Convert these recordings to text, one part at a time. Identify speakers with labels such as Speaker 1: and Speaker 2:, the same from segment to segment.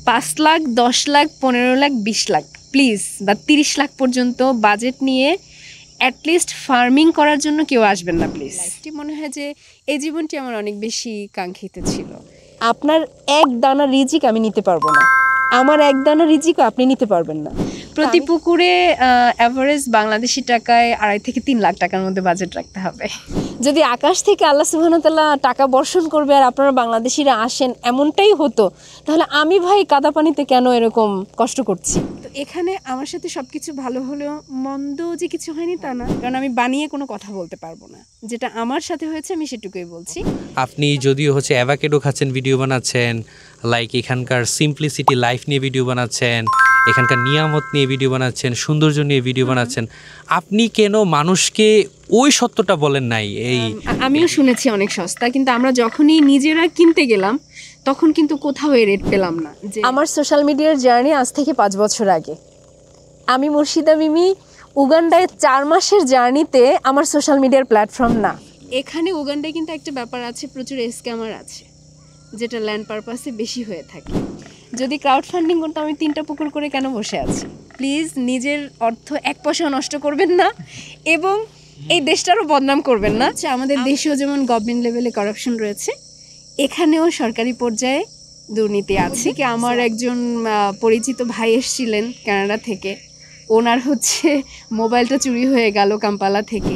Speaker 1: 5 lakh 10 lakh 15 lakh 20 lakh please বা 30 লাখ পর্যন্ত budget নিয়ে অ্যাটলিস্ট ফার্মিং করার জন্য কেউ আসবেন না প্লিজ। লাইফটি মনে হয় যে এই জীবনটি আমার অনেক বেশি কাঙ্ক্ষিত ছিল। আপনার এক দানা রিজিক আমি নিতে পারবো না, আমার এক দানা রিজিকও আপনি নিতে পারবেন না। প্রতি পুকুরে অ্যাভারেজ বাংলাদেশি টাকায় 2.5 থেকে 3 লাখ টাকার মধ্যে বাজেট রাখতে হবে। যদি আকাশ থেকে আল্লাহ সুবহানাহু ওয়া তাআলা টাকা বর্ষণ করবে আর আপনারা বাংলাদেশিরা আসেন এমনটাই হতো, তাহলে আমি ভাই কাদা পানিতে কেন এরকম কষ্ট করছি? তো এখানে আমার সাথে সব কিছু ভালো হলেও মন্দ যে কিছু হয়নি তা না, কারণ আমি বানিয়ে কোনো কথা বলতে পারবো না। যেটা আমার সাথে হয়েছে আমি সেটুকুই বলছি।
Speaker 2: আপনি যদিও হচ্ছে অ্যাভাকেডো খাচ্ছেন, ভিডিও বানাচ্ছেন, লাইক এখানকার সিম্পলিসিটি লাইফ নিয়ে ভিডিও বানাচ্ছেন, এখানকার নিয়ামত নিয়ে ভিডিও বানাচ্ছেন, সৌন্দর্য নিয়ে ভিডিও বানাচ্ছেন, আপনি কেন মানুষকে ওই সত্যটা বলেন নাই? এই
Speaker 1: আমিও শুনেছি অনেক সস্তা, কিন্তু আমরা যখনই নিজেরা কিনতে গেলাম তখন কিন্তু কোথাও এই রেট পেলাম না। আমার সোশ্যাল মিডিয়ার জার্নি আজ থেকে 5 বছর আগে। আমি মুর্শিদা মিমি উগান্ডায় 4 মাসের জার্নিতে আমার সোশ্যাল মিডিয়ার প্ল্যাটফর্ম না। এখানে উগান্ডায় কিন্তু একটা ব্যাপার আছে, প্রচুর স্ক্যামার আছে, যেটা ল্যান্ড পারপাসে বেশি হয়ে থাকে। যদি ক্রাউড ফান্ডিং করতে আমি 3টা পুকুর করে কেন বসে আছি? প্লিজ নিজের অর্থ 1 পয়সাও নষ্ট করবেন না এবং এই দেশটারও বদনাম করবেন না। আমাদের দেশেও যেমন গভর্নমেন্ট লেভেলে কারাপশন রয়েছে, এখানেও সরকারি পর্যায়ে দুর্নীতি আছে। কি আমার একজন পরিচিত ভাই এসেছিলেন কানাডা থেকে, ওনার হচ্ছে মোবাইলটা চুরি হয়ে গেল কাম্পালা থেকে।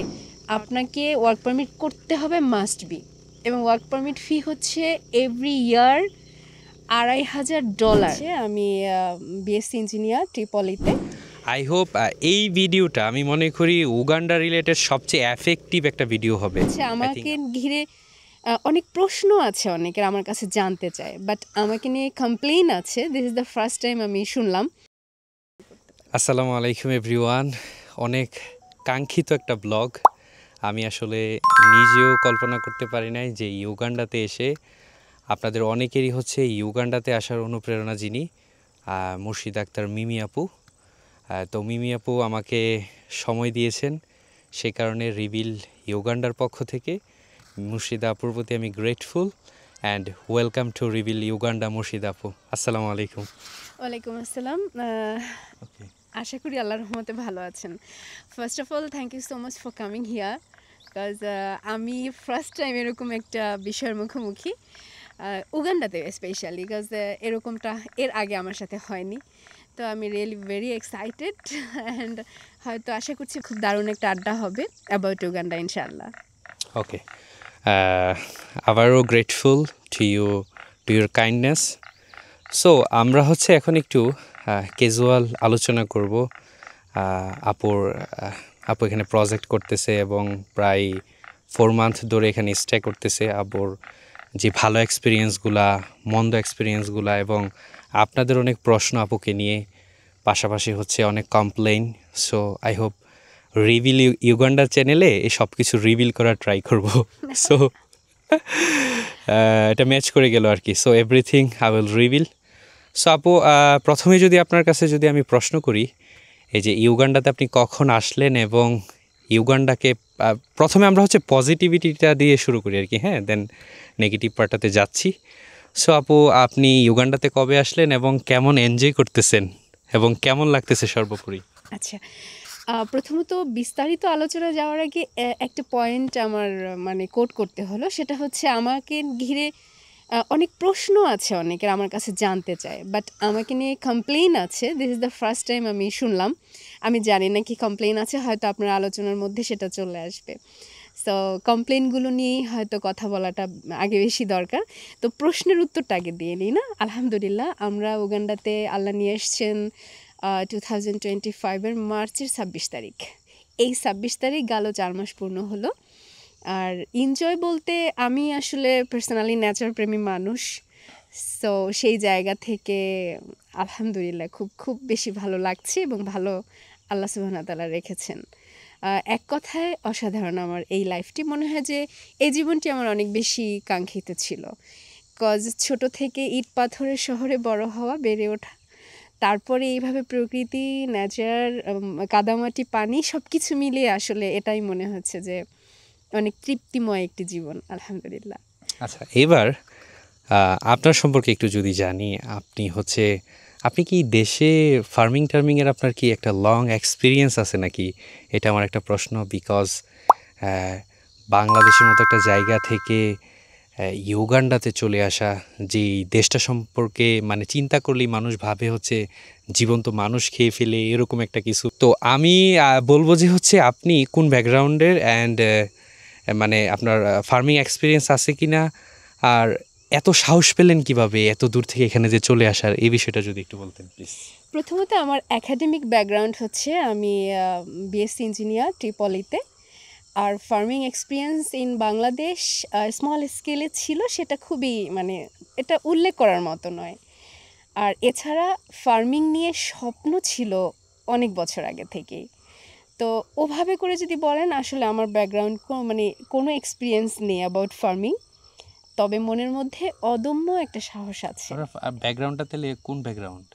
Speaker 1: আপনাকে ওয়ার্ক পারমিট করতে হবে, মাস্ট বি, এবং ওয়ার্ক পারমিট ফি হচ্ছে এভরি ইয়ার $2,500। আমি বিএসসি ইঞ্জিনিয়ার ট্রিপলিতে।
Speaker 2: আই হোপ এই ভিডিওটা আমি মনে করি উগান্ডা রিলেটেড সবচেয়ে এফেক্টিভ একটা ভিডিও হবে।
Speaker 1: আমাকে ঘিরে অনেক প্রশ্ন আছে, অনেকের আমার কাছে জানতে চায়, বাট আমাকে নিয়ে কমপ্লেইন আছে। This is the first time আমি শুনলাম।
Speaker 2: আসসালামু আলাইকুম এভরিওয়ান। অনেক কাঙ্ক্ষিত একটা ব্লগ। আমি আসলে নিজেও কল্পনা করতে পারি নাই যে ইউগান্ডাতে এসে আপনাদের অনেকেরই হচ্ছে ইউগান্ডাতে আসার অনুপ্রেরণা যিনি, মুর্শিদ আক্তার মিমি আপু। তো মিমি আপু আমাকে সময় দিয়েছেন, সে কারণে রিভিল ইউগান্ডার পক্ষ থেকে মুর্শিদা আপুর প্রতি আমি grateful and welcome to reveal Uganda মুর্শিদ আপু। আসসালামু আলাইকুম।
Speaker 1: ওয়ালাইকুম আসসালাম। আশা করি আল্লাহর রহমতে ভালো আছেন। First of all thank you so much for coming here, because আমি ফার্স্ট টাইম এরকম একটা বিষয়ের মুখোমুখি, উগান্ডাতে স্পেশালি, বিকজ এরকমটা এর আগে আমার সাথে হয়নি। তো আমি রিয়েলি ভেরি এক্সাইটেড অ্যান্ড হয়তো আশা করছি খুব দারুণ একটা আড্ডা হবে অ্যাবাউট উগান্ডা ইনশাআল্লাহ।
Speaker 2: ওকে, আবারও grateful to your kindness. So আমরা হচ্ছে এখন একটু ক্যাজুয়াল আলোচনা করব। আপু এখানে প্রজেক্ট করতেছে এবং প্রায় 4 মান্থ ধরে এখানে স্টে করতেছে। আপুর যে ভালো এক্সপিরিয়েন্সগুলা, মন্দ এক্সপিরিয়েন্সগুলা এবং আপনাদের অনেক প্রশ্ন আপুকে নিয়ে, পাশাপাশি হচ্ছে অনেক complain. So I hope reveal Uganda চ্যানেলে এই সব কিছু রিভিল করার ট্রাই করব। সো এটা ম্যাচ করে গেল আর কি। So everything I will reveal. So আপু, প্রথমে যদি আপনার কাছে যদি আমি প্রশ্ন করি, এই যে ইউগান্ডাতে আপনি কখন আসলেন এবং ইউগান্ডাকে প্রথমে আমরা হচ্ছে পজিটিভিটিটা দিয়ে শুরু করি আর কি, হ্যাঁ, দেন নেগেটিভ পার্টটাতে যাচ্ছি। সো আপু, আপনি ইউগান্ডাতে কবে আসলেন এবং কেমন এনজয় করতেছেন এবং কেমন লাগতেছে সর্বোপরি?
Speaker 1: আচ্ছা, প্রথমত বিস্তারিত আলোচনা যাওয়ার আগে একটা পয়েন্ট আমার মানে কোট করতে হলো, সেটা হচ্ছে আমাকে ঘিরে অনেক প্রশ্ন আছে, অনেকের আমার কাছে জানতে চায়, বাট আমাকে নিয়ে কমপ্লেইন আছে। This is the first time আমি শুনলাম। আমি জানি না কি কমপ্লেইন আছে, হয়তো আপনার আলোচনার মধ্যে সেটা চলে আসবে। সো কমপ্লেইনগুলো নিয়েই হয়তো কথা বলাটা আগে বেশি দরকার। তো প্রশ্নের উত্তরটা আগে দিয়ে নিই না। আলহামদুলিল্লাহ, আমরা উগান্ডাতে আল্লাহ নিয়ে এসছেন 2025-এর মার্চের 26 তারিখ। এই 26 তারিখ গেল 4 মাস পূর্ণ হলো। আর এনজয় বলতে আমি আসলে পার্সোনালি নেচার প্রেমী মানুষ, সো সেই জায়গা থেকে আলহামদুলিল্লাহ খুব খুব বেশি ভালো লাগছে এবং ভালো আল্লাহ সুবহানাহু ওয়া তাআলা রেখেছেন। এক কথায় অসাধারণ আমার এই লাইফটি। মনে হয় যে এই জীবনটি আমার অনেক বেশি কাঙ্ক্ষিত ছিল, কজ ছোট থেকে ইট পাথরের শহরে বড় হওয়া, বেড়ে ওঠা, তারপরে এইভাবে প্রকৃতি, নেচার, কাদামাটি, পানি সব কিছু মিলিয়ে আসলে এটাই মনে হচ্ছে যে অনেক তৃপ্তিময় একটি জীবন, আলহামদুলিল্লাহ।
Speaker 2: আচ্ছা, এবার আপনার সম্পর্কে একটু যদি জানি, আপনি কি দেশে ফার্মিং টার্মিংয়ের আপনার কি একটা লং এক্সপিরিয়েন্স আছে নাকি? এটা আমার একটা প্রশ্ন, বিকজ বাংলাদেশের মতো একটা জায়গা থেকে ইউগান্ডাতে চলে আসা, যে দেশটা সম্পর্কে মানে চিন্তা করলেই মানুষ ভাবে হচ্ছে জীবন্ত মানুষ খেয়ে ফেলে এরকম একটা কিছু। তো আমি বলবো যে হচ্ছে আপনি কোন ব্যাকগ্রাউন্ডের অ্যান্ড মানে আপনার ফার্মিং এক্সপিরিয়েন্স আছে কি না, আর এত সাহস পেলেন কিভাবে এত দূর থেকে এখানে যে চলে আসার, এই বিষয়টা যদি একটু বলতেন প্লিজ।
Speaker 1: প্রথমত আমার একাডেমিক ব্যাকগ্রাউন্ড হচ্ছে আমি বিএসসি ইঞ্জিনিয়ার ট্রিপলিতে। আর farming experience in Bangladesh small স্কেলে ছিল, সেটা খুবই মানে এটা উল্লেখ করার মতো নয়। আর এছাড়া ফার্মিং নিয়ে স্বপ্ন ছিল অনেক বছর আগে থেকেই। তো ওভাবে করে যদি বলেন, আসলে আমার ব্যাকগ্রাউন্ড মানে কোনো এক্সপিরিয়েন্স নেই অ্যাবাউট ফার্মিং, তবে মনের মধ্যে অদম্য একটা সাহস আছে।
Speaker 2: ব্যাকগ্রাউন্ডটা তাহলে কোন background?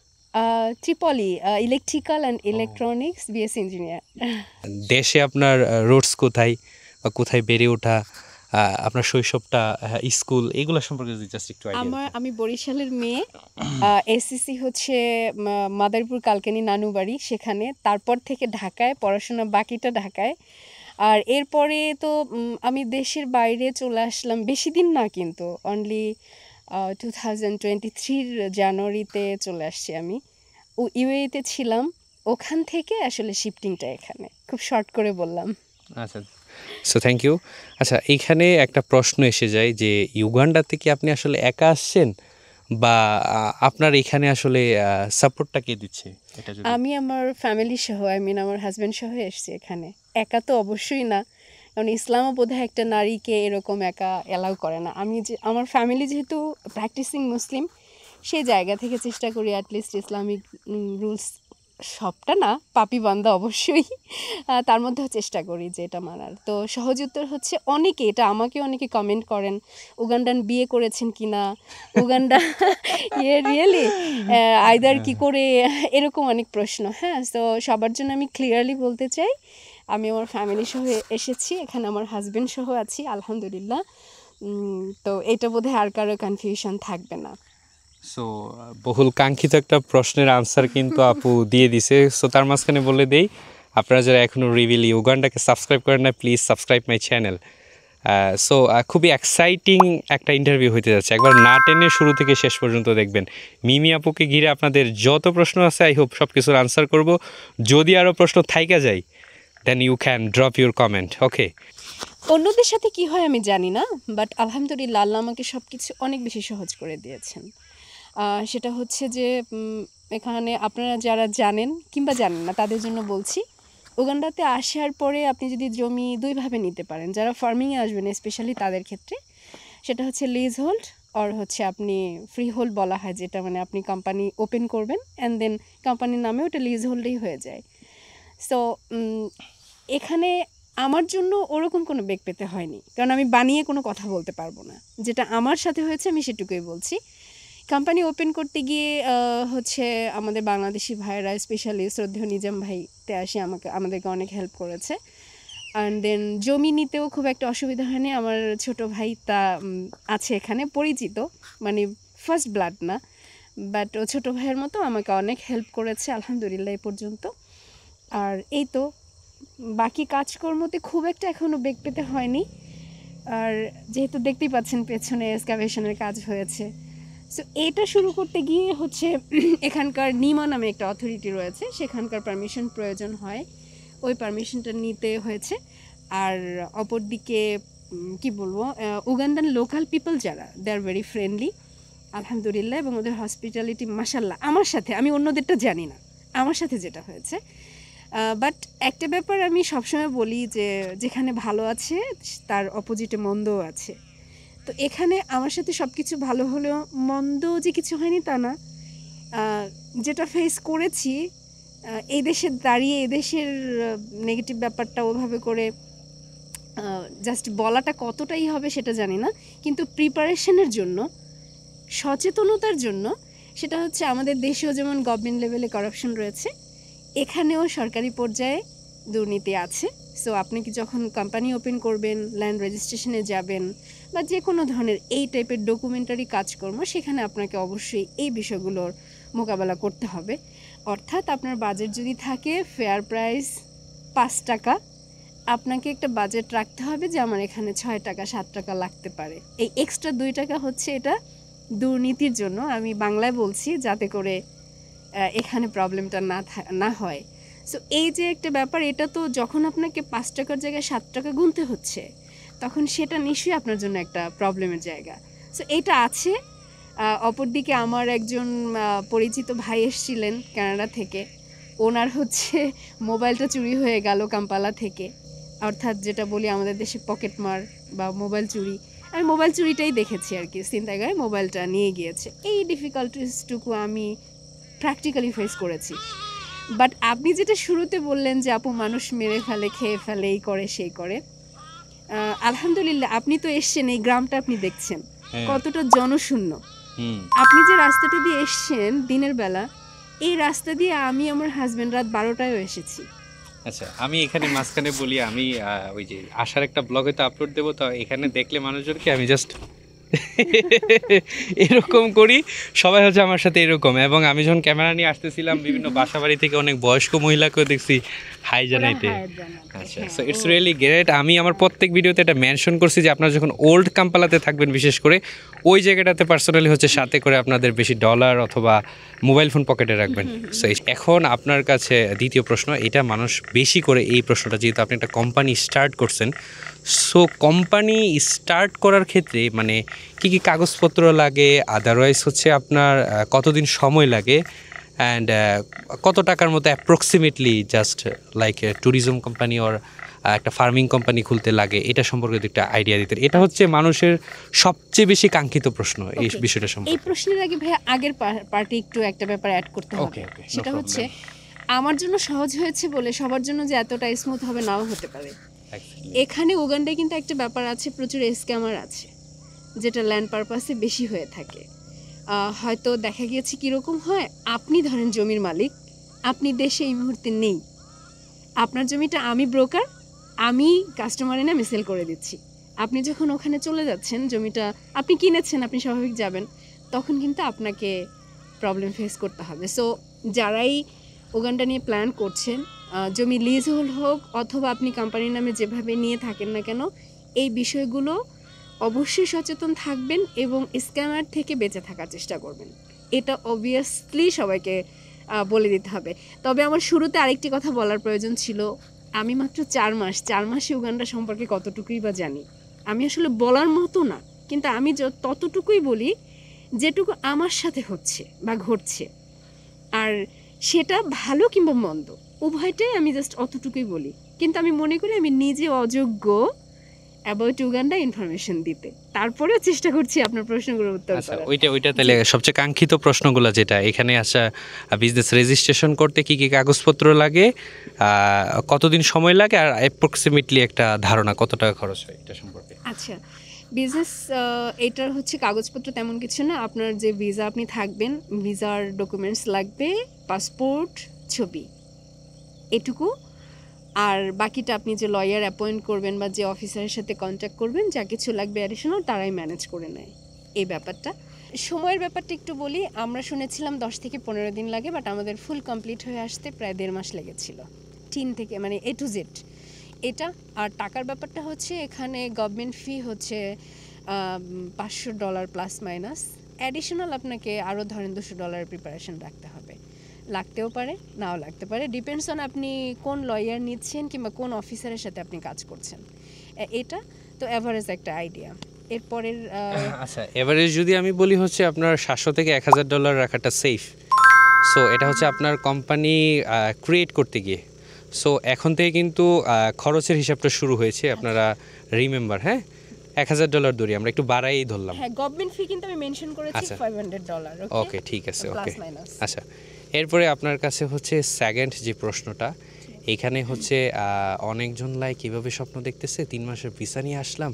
Speaker 1: Tripoli, electrical and electronics, BSc engineer.
Speaker 2: দেশে আপনার রোডস কোথায় বা কোথায় বেড়ে ওঠা, আপনার শৈশবটা, স্কুল, এগুলো সম্পর্কে যদি জাস্ট একটু আইডিয়া।
Speaker 1: আমি বরিশালের মেয়ে। এসএসসি হচ্ছে মাদারীপুর কালকানি নানু বাড়ি, সেখানে। তারপর থেকে ঢাকায় পড়াশোনা, বাকিটা ঢাকায়। আর এরপরে তো আমি দেশের বাইরে চলে আসলাম, বেশি দিন না কিন্তু, অনলি 2023 জানুয়ারিতে চলে আসছি আমি। ইউএইতে ছিলাম, ওখান থেকে আসলে শিফটিংটা এখানে, খুব শর্ট করে বললাম।
Speaker 2: আচ্ছা, সো থ্যাংক ইউ। আচ্ছা, এইখানে একটা প্রশ্ন এসে যায় যে ইউগান্ডাতে কি আপনি আসলে একা আসছেন, বা আপনার এখানে আসলে সাপোর্টটা কে দিচ্ছে? এটা যদি
Speaker 1: আমি আমার ফ্যামিলি সহ, আমার হাজব্যান্ড সহ এসেছি এখানে। একা তো অবশ্যই না, কারণ ইসলামও বোধহয় একটা নারীকে এরকম একা অ্যালাউ করে না। আমার ফ্যামিলি যেহেতু প্র্যাকটিসিং মুসলিম, সেই জায়গা থেকে চেষ্টা করি অ্যাটলিস্ট ইসলামিক রুলস, সবটা না, পাপি বান্দা অবশ্যই, তার মধ্যেও চেষ্টা করি যে এটা মানার। তো সহজ উত্তর হচ্ছে অনেকে, এটা আমাকে অনেকে কমেন্ট করেন, উগান্ডান বিয়ে করেছেন কি না, উগান্ডা রিয়েলি আইদার কি করে, এরকম অনেক প্রশ্ন। হ্যাঁ, তো সবার জন্য আমি ক্লিয়ারলি বলতে চাই, আমি আমার ফ্যামিলি সহ এসেছি এখানে, আমার হাজব্যান্ড সহ আছি আলহামদুলিল্লাহ। তো এটা বোধহয় আর কারো কনফিউশন থাকবে না।
Speaker 2: সো বহুল কাঙ্ক্ষিত একটা প্রশ্নের আনসার কিন্তু আপু দিয়ে দিছে। সো তার মাঝখানে বলে দেই, আপনারা যারা এখনও রিভিল ইউগান্ডাকে সাবস্ক্রাইব করেন না, please subscribe my channel. So খুবই এক্সাইটিং একটা ইন্টারভিউ হতে যাচ্ছে, একবার না টেনে শুরু থেকে শেষ পর্যন্ত দেখবেন। মিমি আপুকে ঘিরে আপনাদের যত প্রশ্ন আছে, আই হোপ সব কিছুর আনসার করব। যদি আরও প্রশ্ন থাইকা যায়, then you can drop your comment, okay?
Speaker 1: অন্যদের সাথে কি হয় আমি জানি না, বাট আলহামদুলিল্লাহ আল্লাহ আমাকে সব কিছু অনেক বেশি সহজ করে দিয়েছেন। সেটা হচ্ছে যে এখানে আপনারা যারা জানেন কিংবা জানেন না, তাদের জন্য বলছি, উগান্ডাতে আসার পরে আপনি যদি জমি দুইভাবে নিতে পারেন, যারা ফার্মিংয়ে আসবেন স্পেশালি তাদের ক্ষেত্রে, সেটা হচ্ছে লিজ হোল্ড, আর হচ্ছে আপনি ফ্রি হোল্ড বলা হয়, যেটা মানে আপনি কোম্পানি ওপেন করবেন অ্যান্ড দেন কোম্পানির নামে ওটা লিজ হোল্ডেই হয়ে যায়। সো এখানে আমার জন্য ওরকম কোনো বেগ পেতে হয়নি, কারণ আমি বানিয়ে কোনো কথা বলতে পারবো না। যেটা আমার সাথে হয়েছে আমি সেটুকুই বলছি। কোম্পানি ওপেন করতে গিয়ে হচ্ছে আমাদের বাংলাদেশি ভাইয়েরা, স্পেশালি শ্রদ্ধেয় নিজাম ভাই আসি আমাদেরকে অনেক হেল্প করেছে। অ্যান্ড দেন জমি নিতেও খুব একটা অসুবিধা হয়নি। আমার ছোট ভাই তা আছে এখানে পরিচিত, মানে ফার্স্ট ব্লাড না, বাট ও ছোটো ভাইয়ের মতো আমাকে অনেক হেল্প করেছে আলহামদুলিল্লাহ এ পর্যন্ত। আর এই তো, বাকি কাজকর্মতে খুব একটা এখনও বেগ পেতে হয়নি। আর যেহেতু দেখতেই পাচ্ছেন পেছনে এক্সকাভেশনের কাজ হয়েছে, সো এটা শুরু করতে গিয়ে হচ্ছে এখানকার নিমা নামে একটা অথরিটি রয়েছে, সেখানকার পারমিশন প্রয়োজন হয়, ওই পারমিশনটা নিতে হয়েছে। আর অপরদিকে কি বলবো, উগান্ডান লোকাল পিপল যারা, দে আর ভেরি ফ্রেন্ডলি আলহামদুলিল্লাহ, এবং ওদের হসপিটালিটি মাশাল্লাহ, আমার সাথে, আমি অন্যদেরটা জানি না, আমার সাথে যেটা হয়েছে। বাট একটা ব্যাপার আমি সবসময় বলি যে যেখানে ভালো আছে তার অপোজিটে মন্দও আছে। তো এখানে আমার সাথে সব কিছু ভালো হলেও মন্দ যে কিছু হয়নি তা না। যেটা ফেস করেছি এই দেশে দাঁড়িয়ে, এই দেশের নেগেটিভ ব্যাপারটা ওভাবে করে জাস্ট বলাটা কতটাই হবে সেটা জানি না, কিন্তু প্রিপারেশনের জন্য, সচেতনতার জন্য, সেটা হচ্ছে আমাদের দেশেও যেমন গভর্নমেন্ট লেভেলে করাপশন রয়েছে, এখানেও সরকারি পর্যায়ে দুর্নীতি আছে। সো আপনি কি যখন কোম্পানি ওপেন করবেন, ল্যান্ড রেজিস্ট্রেশনে যাবেন বা যে কোনো ধরনের এই টাইপের ডকুমেন্টারি কাজকর্ম, সেখানে আপনাকে অবশ্যই এই বিষয়গুলোর মোকাবেলা করতে হবে। অর্থাৎ আপনার বাজেট যদি থাকে ফেয়ার প্রাইস 5 টাকা, আপনাকে একটা বাজেট রাখতে হবে যে আমার এখানে 6 টাকা 7 টাকা লাগতে পারে। এই এক্সট্রা 2 টাকা হচ্ছে এটা দুর্নীতির জন্য, আমি বাংলায় বলছি, যাতে করে এখানে প্রবলেমটা না হয়। সো এই যে একটা ব্যাপার, এটা তো যখন আপনাকে 5 টাকার জায়গায় 7 টাকা গুনতে হচ্ছে, তখন সেটা নিশ্চয়ই আপনার জন্য একটা প্রবলেমের জায়গা। সো এটা আছে। অপরদিকে আমার একজন পরিচিত ভাই এসেছিলেন কানাডা থেকে, ওনার হচ্ছে মোবাইলটা চুরি হয়ে গেল কাম্পালা থেকে, অর্থাৎ যেটা বলি আমাদের দেশে পকেটমার বা মোবাইল চুরি। আমি মোবাইল চুরিটাই দেখেছি আর কি, ছিনতাইকারী মোবাইলটা নিয়ে গিয়েছে। এই ডিফিকাল্টিসটুকু আমি প্র্যাকটিক্যালি ফেস করেছি। বাট আপনি যেটা শুরুতে বললেন যে আপু মানুষ মেরে ফেলে, খেয়ে ফেলে, এই করে সেই করে, আলহামদুলিল্লাহ আপনি তো এসছেন, এই গ্রামটা আপনি দেখছেন কতটা জনশূন্য। আপনি যে রাস্তাটা দিয়ে এসছেন দিনের বেলা, এই রাস্তা দিয়ে আমি আমার হাজবেন্ড রাত 12টায়ও এসেছি।
Speaker 2: আচ্ছা, আমি এখানে মাঝখানে বলি, আমি ওই যে আসার একটা ব্লগে তো আপলোড দেবো, তো এখানে দেখলে মানুষজনকে আমি জাস্ট এরকম করি, সবাই হচ্ছে আমার সাথে এরকম। এবং আমি যখন ক্যামেরা নিয়ে আসতেছিলাম, বিভিন্ন বাসা বাড়ি থেকে অনেক বয়স্ক মহিলাকেও দেখছি হাই জানাইতে। আচ্ছা, সো ইটস রিয়েলি গ্রেট। আমি আমার প্রত্যেক ভিডিওতে এটা মেনশন করছি যে আপনারা যখন ওল্ড কাম্পালাতে থাকবেন, বিশেষ করে ওই জায়গাটাতে পার্সোনালি হচ্ছে সাথে করে আপনাদের বেশি ডলার অথবা মোবাইল ফোন পকেটে রাখবেন। সো এখন আপনার কাছে দ্বিতীয় প্রশ্ন, এটা মানুষ বেশি করে এই প্রশ্নটা, যেহেতু আপনি একটা কোম্পানি স্টার্ট করছেন, সো কোম্পানি স্টার্ট করার ক্ষেত্রে মানে কী কী কাগজপত্র লাগে, আদারওয়াইজ হচ্ছে আপনার কতদিন সময় লাগে, অ্যান্ড কত টাকার মতো approximately just like tourism company or একটা ফার্মিং কোম্পানি খুলতে লাগে, এটা সম্পর্কে একটা আইডিয়া দিতেন। এটা হচ্ছে মানুষের সবচেয়ে বেশি কাঙ্ক্ষিত প্রশ্ন এই বিষয়টা সম্পর্কে।
Speaker 1: এই প্রশ্নের আগে ভাইয়া আগের পার্টি একটু একটা ব্যাপার অ্যাড করতে হবে। সেটা হচ্ছে আমার জন্য সহজ হয়েছে বলে সবার জন্য যে এতটা স্মুথ হবে নাও হতে পারে। এখানে উগান্ডায় কিন্তু একটা ব্যাপার আছে, প্রচুর স্ক্যামার আছে, যেটা ল্যান্ড পারপাসে বেশি হয়ে থাকে। হয়তো দেখা গিয়েছে কীরকম হয়, আপনি ধরেন জমির মালিক, আপনি দেশে এই মুহূর্তে নেই, আপনার জমিটা আমি ব্রোকার, আমি কাস্টমারের নামে সেল করে দিচ্ছি। আপনি যখন ওখানে চলে যাচ্ছেন, জমিটা আপনি কিনেছেন, আপনি স্বাভাবিক যাবেন, তখন কিন্তু আপনাকে প্রবলেম ফেস করতে হবে। সো যারাই উগান্ডা নিয়ে প্ল্যান করছেন, জমি লিজ হোল্ড হোক অথবা আপনি কোম্পানির নামে যেভাবে নিয়ে থাকেন না কেন, এই বিষয়গুলো অবশ্যই সচেতন থাকবেন এবং স্ক্যামার থেকে বেঁচে থাকার চেষ্টা করবেন। এটা অবভিয়াসলি সবাইকে বলে দিতে হবে। তবে আমার শুরুতে আরেকটি কথা বলার প্রয়োজন ছিল। আমি মাত্র 4 মাসে উগান্ডা সম্পর্কে কতটুকুই বা জানি, আমি আসলে বলার মতো না, কিন্তু আমি ততটুকুই বলি যেটুকু আমার সাথে হচ্ছে বা ঘটছে, আর সেটা ভালো কিংবা মন্দ উভয়টাই আমি জাস্ট অতটুকুই বলি। কিন্তু আমি মনে করি আমি নিজে অযোগ্য অ্যাবাউট উগান্ডা ইনফরমেশন দিতে, তারপরেও চেষ্টা করছি আপনার প্রশ্নগুলোর উত্তর করার।
Speaker 2: ওইটা তাহলে সবচেয়ে কাঙ্ক্ষিত প্রশ্নগুলো, যেটা এখানে আসা বিজনেস রেজিস্ট্রেশন করতে কি কি কাগজপত্র লাগে, কতদিন সময় লাগে, আর অ্যাপ্রক্সিমেটলি একটা ধারণা কত টাকা খরচ হয় এটা সম্পর্কে।
Speaker 1: আচ্ছা, বিজনেস এটার হচ্ছে কাগজপত্র তেমন কিছু না। আপনার যে ভিসা আপনি থাকবেন, ভিসার ডকুমেন্টস লাগবে, পাসপোর্ট, ছবি, এটুকু। আর বাকিটা আপনি যে লয়ার অ্যাপয়েন্ট করবেন বা যে অফিসারের সাথে কন্ট্যাক্ট করবেন, যা কিছু লাগবে অ্যাডিশনাল তারাই ম্যানেজ করে নেয় এই ব্যাপারটা। সময়ের ব্যাপারটা একটু বলি, আমরা শুনেছিলাম 10 থেকে 15 দিন লাগে, বাট আমাদের ফুল কমপ্লিট হয়ে আসতে প্রায় 1.5 মাস লেগেছিল, টিন থেকে মানে A to Z এটা। আর টাকার ব্যাপারটা হচ্ছে, এখানে গভর্নমেন্ট ফি হচ্ছে $500 প্লাস মাইনাস, অ্যাডিশনাল আপনাকে আরও ধরেন $200 প্রিপারেশন রাখতে হবে, লাগতেও পারে নাও লাগতে পারে, ডিপেন্ডস অন আপনি কোন লয়ার নিচ্ছেন কিংবা কোন অফিসারের সাথে আপনি কাজ করছেন। এটা তো অ্যাভারেজ একটা আইডিয়া। এরপরের
Speaker 2: আচ্ছা, এভারেজ যদি আমি বলি হচ্ছে আপনার $700 থেকে $1000 রাখাটা সেফ। সো এটা হচ্ছে আপনার কোম্পানি ক্রিয়েট করতে গিয়ে। সো এখন থেকে কিন্তু খরচের হিসাবটা শুরু হয়েছে, আপনারা রিমেম্বার, হ্যাঁ, $1000 ধরি, আমরা একটু বাড়াই ধরলাম।
Speaker 1: হ্যাঁ, গভর্নমেন্ট ফি কিন্তু আমি মেনশন করেছি $500।
Speaker 2: ওকে, ঠিক আছে, ওকে। আচ্ছা, এরপরে আপনার কাছে হচ্ছে সেকেন্ড যে প্রশ্নটা, এখানে হচ্ছে অনেকজন কীভাবে স্বপ্ন দেখতেছে, 3 মাসের ভিসা নিয়ে আসলাম,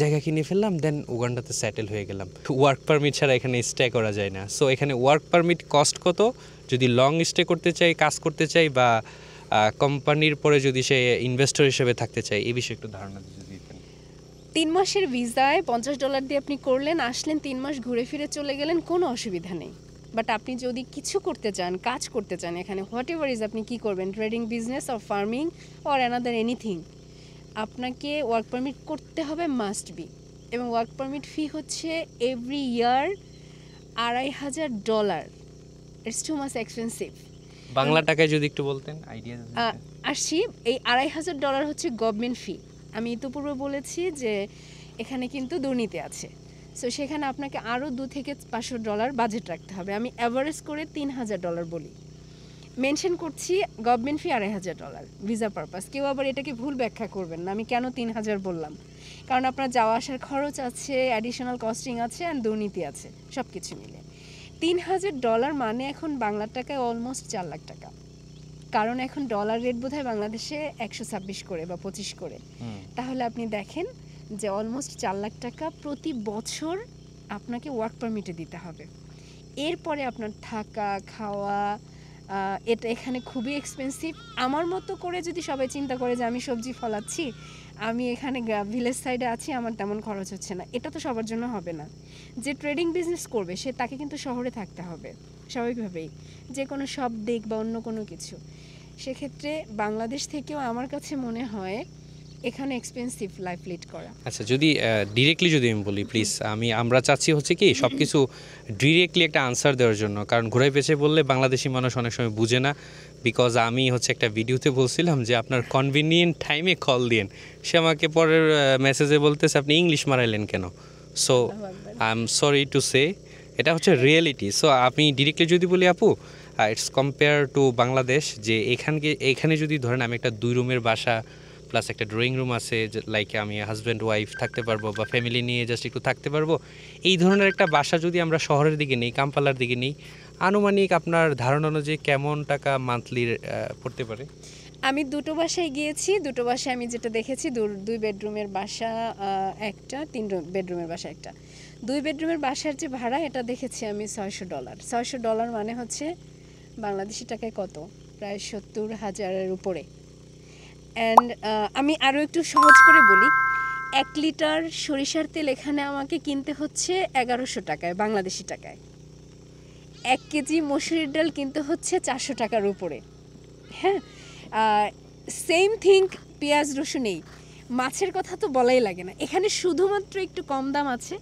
Speaker 2: জায়গা কিনে ফেললাম, দেন উগান্ডাতে সেটেল হয়ে গেলাম, ওয়ার্ক পারমিট ছাড়া এখানে স্টে করা যায় না। সো এখানে ওয়ার্ক পারমিট কস্ট কত, যদি লং স্টে করতে চাই, কাজ করতে চাই, বা কোম্পানির পরে যদি সে ইনভেস্টর হিসেবে থাকতে চায়, এই বিষয়ে একটু ধারণা যদি দিতেন।
Speaker 1: 3 মাসের ভিসায় $50 দিয়ে আপনি করলেন, আসলেন, 3 মাস ঘুরে ফিরে চলে গেলেন, কোনো অসুবিধা নেই। বাট আপনি যদি কিছু করতে চান, কাজ করতে চান এখানে, হোয়াট এভার ইজ, আপনি কী করবেন, trading, business or farming or another anything, আপনাকে ওয়ার্ক পারমিট করতে হবে, মাস্ট বি। এবং ওয়ার্ক পারমিট ফি হচ্ছে every year $2,500। It's too much expensive.
Speaker 2: Bangla টাকায় যদি একটু বলতেন আইডিয়া।
Speaker 1: আসছি, এই $2,500 হচ্ছে গভর্নমেন্ট ফি। আমি ইতিপূর্বে বলেছি যে এখানে কিন্তু দুর্নীতি আছে, সো সেখানে আপনাকে আরও $200 থেকে $500 বাজেট রাখতে হবে। আমি অ্যাভারেজ করে $3,000 বলি, মেনশন করছি। গভর্নমেন্ট ফি $2,500 ভিসা পারপাস। কেউ আবার এটাকে ভুল ব্যাখ্যা করবেন না আমি কেন 3,000 বললাম, কারণ আপনার যাওয়া আসার খরচ আছে, অ্যাডিশনাল কস্টিং আছে, অ্যান্ড দুর্নীতি আছে, সব কিছু মিলে $3,000 মানে এখন বাংলার টাকায় অলমোস্ট 4 লাখ টাকা। কারণ এখন ডলার রেট বোধহয় বাংলাদেশে 126 করে বা 25 করে। তাহলে আপনি দেখেন যে অলমোস্ট 4 লাখ টাকা প্রতি বছর আপনাকে ওয়ার্ক পারমিটে দিতে হবে। এরপরে আপনার থাকা, খাওয়া, এটা এখানে খুবই এক্সপেন্সিভ। আমার মতো করে যদি সবাই চিন্তা করে যে আমি সবজি ফলাচ্ছি, আমি এখানে ভিলেজ সাইডে আছি, আমার তেমন খরচ হচ্ছে না, এটা তো সবার জন্য হবে না। যে ট্রেডিং বিজনেস করবে সে, তাকে কিন্তু শহরে থাকতে হবে স্বাভাবিকভাবেই, যে কোনো শপ দিক বা অন্য কোনো কিছু। সেক্ষেত্রে বাংলাদেশ থেকেও আমার কাছে মনে হয় এখানে এক্সপেন্সিভ লাইফ লিড করা।
Speaker 2: আচ্ছা, যদি ডিরেক্টলি যদি আমি বলি প্লিজ, আমরা চাচ্ছি হচ্ছে কি সব কিছু ডিরেক্টলি একটা আনসার দেওয়ার জন্য, কারণ ঘুরাই পেঁচে বললে বাংলাদেশি মানুষ অনেক সময় বুঝে না। বিকজ আমি হচ্ছে একটা ভিডিওতে বলছিলাম যে আপনার কনভিনিয়েন্ট টাইমে কল দিন, সে আমাকে পরের মেসেজে বলতেছে আপনি ইংলিশ মারাইলেন কেন। So I am sorry to say, এটা হচ্ছে রিয়েলিটি। সো আপনি ডিরেক্টলি যদি বলি আপু, ইটস কম্পেয়ার টু বাংলাদেশ, যে এখানে যদি ধরেন আমি একটা 2 রুমের বাসা প্লাস একটা ড্রয়িং রুম আছে, লাইক আমি হাজব্যান্ড ওয়াইফ থাকতে পারবো বা ফ্যামিলি নিয়ে জাস্ট একটু থাকতে পারবো, এই ধরনের একটা বাসা যদি আমরা শহরের দিকে নিই, কাম্পালার দিকে নিই, আনুমানিক আপনার ধারণা অনুযায়ী কেমন টাকা মান্থলি পড়তে পারে?
Speaker 1: আমি দুটো বাসায় গিয়েছি, দুটো বাসায় আমি যেটা দেখেছি, 2 বেডরুমের বাসা একটা, 3 বেডরুমের বাসা একটা। 2 বেডরুমের বাসার যে ভাড়া, এটা দেখেছি আমি $600। $600 মানে হচ্ছে বাংলাদেশি টাকায় কত, প্রায় 70,000-এর উপরে। অ্যান্ড আমি আরও একটু সহজ করে বলি, 1 লিটার সরিষার তেল এখানে আমাকে কিনতে হচ্ছে 1100 টাকায় বাংলাদেশি টাকায়। 1 কেজি মসুরির ডাল কিনতে হচ্ছে 400 টাকার উপরে। হ্যাঁ, সেম থিং পেঁয়াজ রসুনেই। মাছের কথা তো বলাই লাগে না, এখানে শুধুমাত্র একটু কম দাম আছে,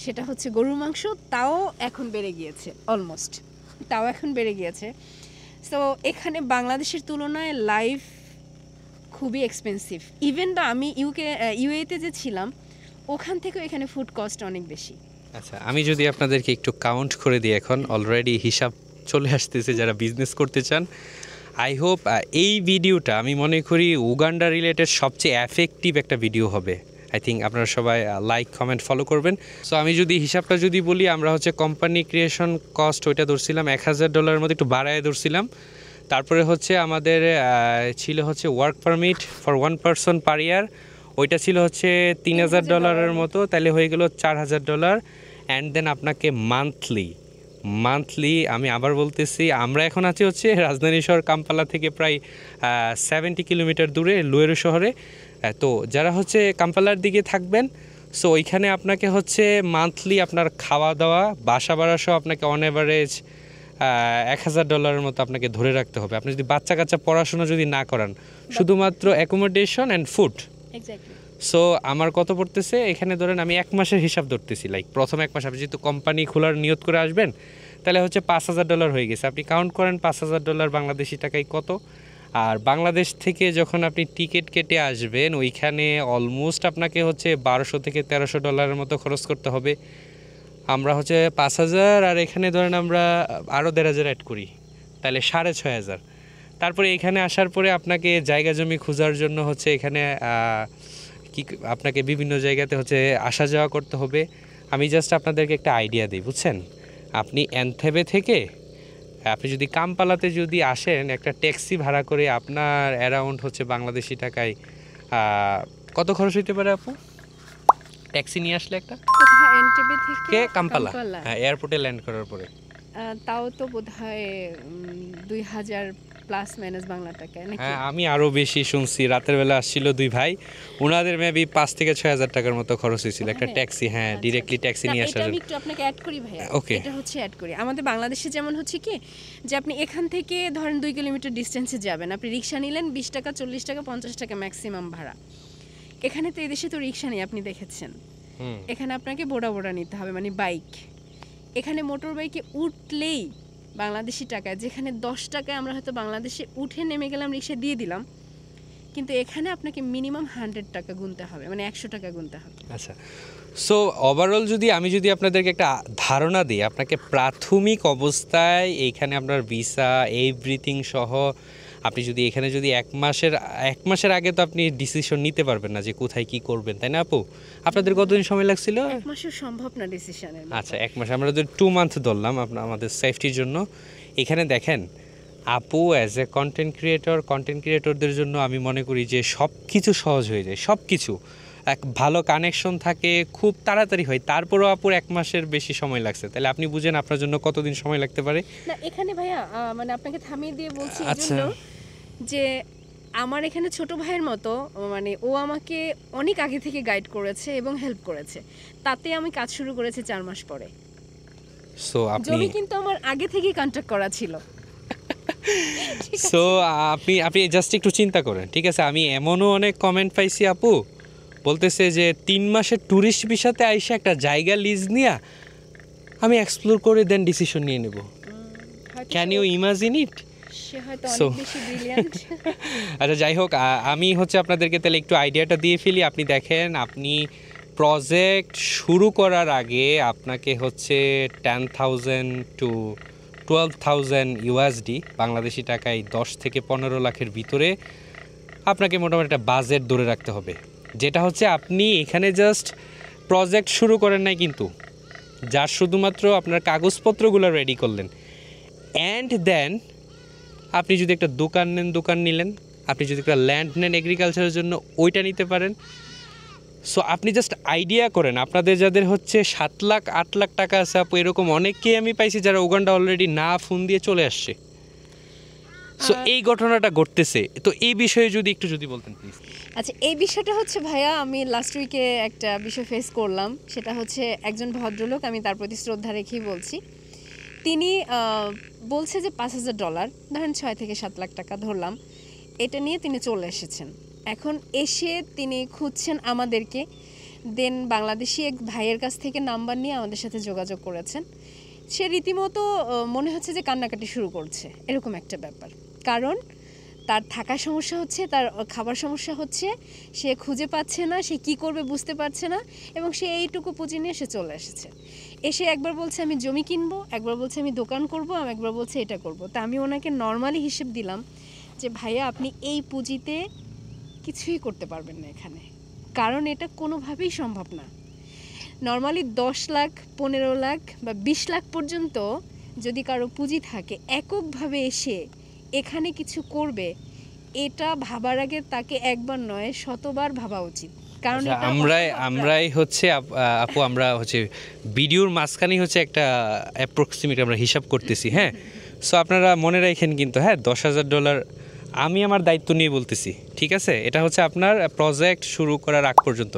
Speaker 1: সেটা হচ্ছে গরুর মাংস, তাও এখন বেড়ে গিয়েছে, অলমোস্ট তাও এখন বেড়ে গিয়েছে। সো এখানে বাংলাদেশের তুলনায় লাইফ খুবই এক্সপেন্সিভ। ইভেন তো আমি ইউএতে যে ছিলাম, ওখান থেকেও এখানে ফুড কস্ট অনেক বেশি।
Speaker 2: আচ্ছা, আমি যদি আপনাদেরকে একটু কাউন্ট করে দিই, এখন অলরেডি হিসাব চলে আসতেছে যারা বিজনেস করতে চান। আই হোপ এই ভিডিওটা আমি মনে করি উগান্ডা রিলেটেড সবচেয়ে এফেক্টিভ একটা ভিডিও হবে। আই থিঙ্ক আপনারা সবাই লাইক, কমেন্ট, ফলো করবেন। সো আমি যদি হিসাবটা যদি বলি, আমরা হচ্ছে কোম্পানি ক্রিয়েশন কস্ট ওইটা ধরছিলাম $1,000 মধ্যে, একটু বাড়ায় ধরছিলাম। তারপরে হচ্ছে আমাদের ছিল হচ্ছে ওয়ার্ক পারমিট ফর 1 পারসন পার ইয়ার, ওইটা ছিল হচ্ছে $3,000 মতো, তাহলে হয়ে গেল $4,000। অ্যান্ড দেন আপনাকে মান্থলি আমি আবার বলতেছি, আমরা এখন আছি হচ্ছে রাজধানী শহর কাম্পালা থেকে প্রায় 70 কিলোমিটার দূরে লুয়েরো শহরে। তো যারা হচ্ছে কাম্পালার দিকে থাকবেন, সো ওইখানে আপনাকে হচ্ছে মান্থলি আপনার খাওয়া দাওয়া, বাসা ভাড়া সহ আপনাকে অন অ্যাভারেজ $1,000 মতো আপনাকে ধরে রাখতে হবে। আপনি যদি বাচ্চা কাচ্চা পড়াশোনা যদি না করান, শুধুমাত্র অ্যাকোমোডেশন অ্যান্ড ফুড। সো আমার কত পড়তেছে এখানে, ধরেন আমি 1 মাসের হিসাব ধরতেছি, লাইক প্রথম 1 মাস আপনি যেহেতু কোম্পানি খোলার নিয়ত করে আসবেন, তাহলে হচ্ছে $5,000 হয়ে গেছে। আপনি কাউন্ট করেন $5,000 বাংলাদেশি টাকায় কত। আর বাংলাদেশ থেকে যখন আপনি টিকিট কেটে আসবেন, ওইখানে অলমোস্ট আপনাকে হচ্ছে $1,200 থেকে $1,300 মতো খরচ করতে হবে। আমরা হচ্ছে 5,000, আর এখানে ধরেন আমরা আরও 1,500 অ্যাড করি, তাহলে 6,500। তারপরে এখানে আসার পরে আপনাকে জায়গা জমি খোঁজার জন্য হচ্ছে এখানে আপনাকে বিভিন্ন জায়গাতে হচ্ছে আসা যাওয়া করতে হবে। আমি জাস্ট আপনাদেরকে একটা আইডিয়া দিই, বুঝছেন। আপনি এনথেবে থেকে আপনি যদি কাম্পালাতে যদি আসেন, একটা ট্যাক্সি ভাড়া করে আপনার অ্যারাউন্ড হচ্ছে বাংলাদেশি টাকায় কত খরচ হইতে পারে আপু, ট্যাক্সি নিয়ে আসলে একটা
Speaker 1: এনটেবে থেকে
Speaker 2: কাম্পালা, হ্যাঁ, এয়ারপোর্টে ল্যান্ড করার পরে?
Speaker 1: তাও তো বোধহয় 2,000 প্লাস মাইনাস বাংলা টাকায় নাকি?
Speaker 2: হ্যাঁ, আমি আরো বেশি শুনছি। রাতের বেলা আসছিল 2 ভাই, ওনাদের মেবি 5 থেকে 6,000 টাকার মতো খরচ হয়েছিল একটা ট্যাক্সি, হ্যাঁ ডিরেক্টলি ট্যাক্সি নিয়ে আসার
Speaker 1: এটা আমি
Speaker 2: জন্য।
Speaker 1: একটু আপনাকে অ্যাড করি ভাইয়া।
Speaker 2: Okay.
Speaker 1: এটা হচ্ছে অ্যাড করি। আমাদের বাংলাদেশে যেমন হচ্ছে কি যে আপনি এখান থেকে ধরেন 2 কিলোমিটার ডিস্টেন্সে যাবেন, আপনি রিক্সা নিলেন 20 টাকা 40 টাকা 50 টাকা ম্যাক্সিমাম ভাড়া। এখানে তো এদেশে তো রিক্সা নেই, আপনি দেখেছেন। এখানে আপনাকে বোড়া নিতে হবে, মানে বাইক। এখানে মোটর বাইকে উঠলেই বাংলাদেশি টাকায়, যেখানে 10 টাকায় আমরা হয়তো বাংলাদেশে উঠে নেমে গেলাম, রিক্সা দিয়ে দিলাম, কিন্তু এখানে আপনাকে মিনিমাম 100 টাকা গুনতে হবে, মানে 100 টাকা গুনতে হবে।
Speaker 2: আচ্ছা, সো ওভারঅল আমি যদি আপনাদেরকে একটা ধারণা দিই, আপনাকে প্রাথমিক অবস্থায় এইখানে আপনার ভিসা এভরিথিং সহ আপনি যদি এখানে যদি 1 মাসের আগে তো আপনি ডিসিশন নিতে পারবেন না যে কোথায় কি করবেন, তাই না আপু? আপনাদের কতদিন সময় লাগছিল?
Speaker 1: 1 মাসও সম্ভব না ডিসিশনের।
Speaker 2: আচ্ছা, 1 মাস, আমরা যদি 2 মান্থ ধরলাম আমাদের সেফটির জন্য। এখানে দেখেন আপু অ্যাজ এ কন্টেন্ট ক্রিয়েটরদের জন্য আমি মনে করি যে সব কিছু সহজ হয়ে যায়, সব কিছু এক ভালো কানেকশন থাকে, খুব তাড়াতাড়ি হয়। তারপরেও আপুর 1 মাসের বেশি সময় লাগছে, তাহলে আপনি বুঝেন আপনার জন্য কতদিন সময় লাগতে পারে।
Speaker 1: না এখানে ভাইয়া মানে আপনাকে থামিয়ে দিয়ে বলছি
Speaker 2: আচ্ছা।
Speaker 1: এজন্য যে আমার এখানে ছোট ভাইয়ের মতো, মানে ও আমাকে অনেক আগে থেকে গাইড করেছে এবং হেল্প করেছে, তাতে আমি কাজ শুরু করেছি 4 মাস পরে।
Speaker 2: সো আপনি
Speaker 1: জমি কিন্তু আমার আগে থেকেই কন্ট্যাক্ট করা ছিল।
Speaker 2: সো আপনি জাস্ট একটু চিন্তা করেন, ঠিক আছে? আমি এমনও অনেক কমেন্ট পাইছি আপু বলতেছে যে 3 মাসের ট্যুরিস্ট ভিসাতে আইসা একটা জায়গা লিজ নিয়া আমি এক্সপ্লোর করে দেন ডিসিশন নিয়ে নেব। Can you imagine it?
Speaker 1: সে হয়তো
Speaker 2: So-
Speaker 1: অনেক বেশি ব্রিলিয়ান্ট।
Speaker 2: আচ্ছা, যাই হোক, আমি আপনাদেরকে তাহলে একটু আইডিয়াটা দিয়ে ফেলি। আপনি দেখেন, আপনি প্রজেক্ট শুরু করার আগে আপনাকে 10,000 to 12,000 ইউএসডি, বাংলাদেশি টাকায় 10 থেকে 15 লাখের ভিতরে আপনাকে মোটামুটি একটা বাজেট ধরে রাখতে হবে। যেটা আপনি এখানে জাস্ট প্রজেক্ট শুরু করেন নাই, কিন্তু যার শুধুমাত্র আপনার কাগজপত্রগুলো রেডি করলেন, অ্যান্ড দেন আপনি যদি একটা দোকান নিলেন, আপনি যদি একটা ল্যান্ড নেন এগ্রিকালচারের জন্য, ওইটা নিতে পারেন। সো আপনি জাস্ট আইডিয়া করেন, আপনাদের যাদের 7 লাখ 8 লাখ টাকা আছে আপু, এরকম অনেককেই আমি পাইছি যারা উগান্ডা অলরেডি না ফোন দিয়ে চলে আসছে। সো এই ঘটনাটা ঘটতেছে, তো এই বিষয়ে যদি বলতেন প্লিজ।
Speaker 1: আচ্ছা, এই বিষয়টা ভাইয়া, আমি লাস্ট উইকে একটা বিষয় ফেস করলাম। সেটা একজন ভদ্রলোক, আমি তার প্রতি শ্রদ্ধা রেখেই বলছি। তিনি বলছে যে $5,000, ধরেন 6 থেকে 7 লাখ টাকা ধরলাম, এটা নিয়ে তিনি চলে এসেছেন। এখন এসে তিনি খুঁজছেন আমাদেরকে। দেন বাংলাদেশি এক ভাইয়ের কাছ থেকে নাম্বার নিয়ে আমাদের সাথে যোগাযোগ করেছেন। সে রীতিমতো মনে হচ্ছে যে কান্নাকাটি শুরু করছে, এরকম একটা ব্যাপার। কারণ তার থাকার সমস্যা হচ্ছে, তার খাবার সমস্যা হচ্ছে, সে খুঁজে পাচ্ছে না, সে কি করবে বুঝতে পারছে না, এবং সে এইটুকু পুঁজি নিয়ে সে চলে এসেছে। এসে একবার বলছে আমি জমি কিনবো, একবার বলছে আমি দোকান করব, একবার বলছে এটা করব। তা আমি ওনাকে নর্মালি হিসেব দিলাম যে ভাইয়া আপনি এই পুঁজিতে কিছুই করতে পারবেন না এখানে, কারণ এটা কোনোভাবেই সম্ভব না। নর্মালি 10 লাখ 15 লাখ বা 20 লাখ পর্যন্ত যদি কারো পুঁজি থাকে, এককভাবে এসে এখানে কিছু করবে, এটা ভাবার আগে তাকে একবার নয় 100বার ভাবা উচিত। কারণ এটা
Speaker 2: আমরাই আপু আমরা ভিডিওর মাঝখানেই একটা অ্যাপ্রক্সিমেট আমরা হিসাব করতেছি, হ্যাঁ। সো আপনারা মনে রাখেন কিন্তু, হ্যাঁ, $10,000 আমি আমার দায়িত্ব নিয়ে বলতেছি, ঠিক আছে? এটা আপনার প্রজেক্ট শুরু করার আগ পর্যন্ত।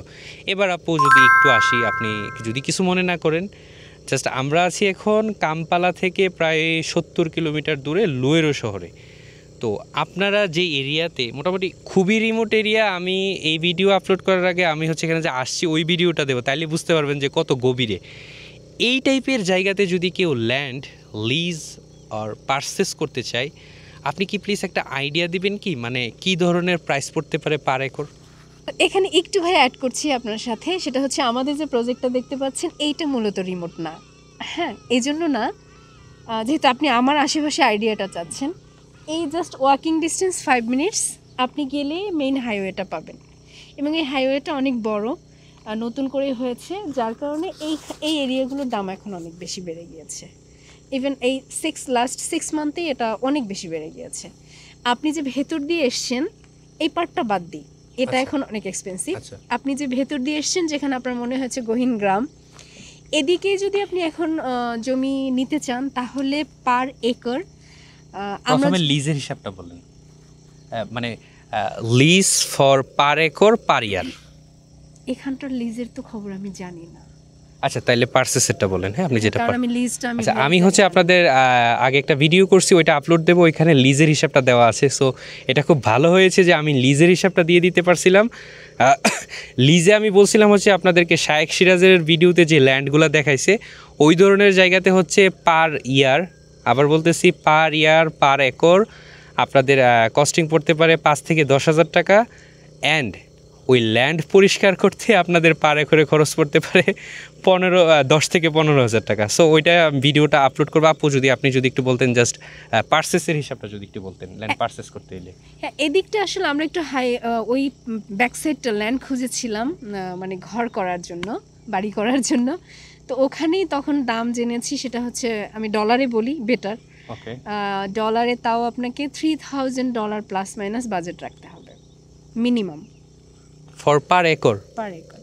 Speaker 2: এবার আপু যদি একটু আসি, আপনি যদি কিছু মনে না করেন, জাস্ট আমরা আছি এখন কাম্পালা থেকে প্রায় 70 কিলোমিটার দূরে লুয়েরো শহরে। তো আপনারা যে এরিয়াতে, মোটামুটি খুবই রিমোট এরিয়া, আমি এই ভিডিও আপলোড করার আগে আমি এখানে যে আসছি ওই ভিডিওটা দেবো, তাইলে বুঝতে পারবেন যে কত গভীরে। এই টাইপের জায়গাতে যদি কেউ ল্যান্ড লিজ আর পারচেস করতে চায়, আপনি কি প্লিজ একটা আইডিয়া দিবেন কি, মানে কি ধরনের প্রাইস পড়তে পারে পার একর?
Speaker 1: এখানে একটু ভাই অ্যাড করছি আপনার সাথে। সেটা আমাদের যে প্রজেক্টটা দেখতে পাচ্ছেন, এইটা মূলত রিমোট না। হ্যাঁ, এই জন্য না, যেহেতু আপনি আমার আশেপাশে আইডিয়াটা চাচ্ছেন, এই জাস্ট ওয়াকিং ডিস্টেন্স 5 মিনিটস আপনি গেলে মেইন হাইওয়েটা পাবেন। এবং এই হাইওয়েটা অনেক বড়, নতুন করে হয়েছে, যার কারণে এই এরিয়াগুলোর দাম এখন অনেক বেশি বেড়ে গিয়েছে। ইভেন এই লাস্ট 6 মান্থেই এটা অনেক বেশি বেড়ে গিয়েছে। আপনি যে ভেতর দিয়ে এসছেন, এই পার্টটা বাদ দিই, এটা এখন অনেক এক্সপেন্সিভ। আপনি যে ভেতর দিয়ে এসছেন, যেখানে আপনার মনে হচ্ছে গহীন গ্রাম, এদিকে যদি আপনি এখন জমি নিতে চান, তাহলে পার একর আমরা
Speaker 2: প্রথমে লিজের হিসাবটা বলেন, মানে লিজ ফর পার একর পার ইয়ার।
Speaker 1: এখানটার লিজের তো খবর আমি জানি না।
Speaker 2: আচ্ছা, তাইলে পার্সেসেরটা বলেন। হ্যাঁ, আপনি যেটা
Speaker 1: কারণ আমি লিজটা
Speaker 2: আচ্ছা, আমি হচ্ছে আপনাদের আগে একটা ভিডিও করছি, ওইটা আপলোড দেবো, ওইখানে লিজের হিসাবটা দেওয়া আছে। সো এটা খুব ভালো হয়েছে যে আমি লিজের হিসাবটা দিয়ে দিতে পারছিলাম। লিজে আমি বলছিলাম হচ্ছে আপনাদেরকে শায়েখ সিরাজের ভিডিওতে যে ল্যান্ডগুলো দেখাইছে ওই ধরনের জায়গাতে হচ্ছে পার ইয়ার, আবার বলতেছি পার ইয়ার পার একর আপনাদের কস্টিং পড়তে পারে 5 থেকে 10,000 টাকা। অ্যান্ড ওই ল্যান্ড পরিষ্কার করতে আপনাদের পার একরে খরচ পড়তে পারে 10 থেকে 15,000 টাকা। সো ওইটা ভিডিওটা আপলোড করবো। আপু, যদি আপনি যদি একটু বলতেন জাস্ট পার্সেসের হিসাবটা যদি একটু বলতেন, ল্যান্ড পার্সেস করতে এলে।
Speaker 1: হ্যাঁ, এদিকটা আসলে আমরা একটু হাই ওই ব্যাক সাইডটা ল্যান্ড খুঁজেছিলাম, মানে ঘর করার জন্য, বাড়ি করার জন্য। তো ওখানেই তখন দাম জেনেছি, সেটা হচ্ছে আমি ডলারে বলি বেটার।
Speaker 2: ওকে,
Speaker 1: ডলারে তাও আপনাকে $3,000 প্লাস মাইনাস বাজেট রাখতে হবে minimum
Speaker 2: for per acre.
Speaker 1: Per acre.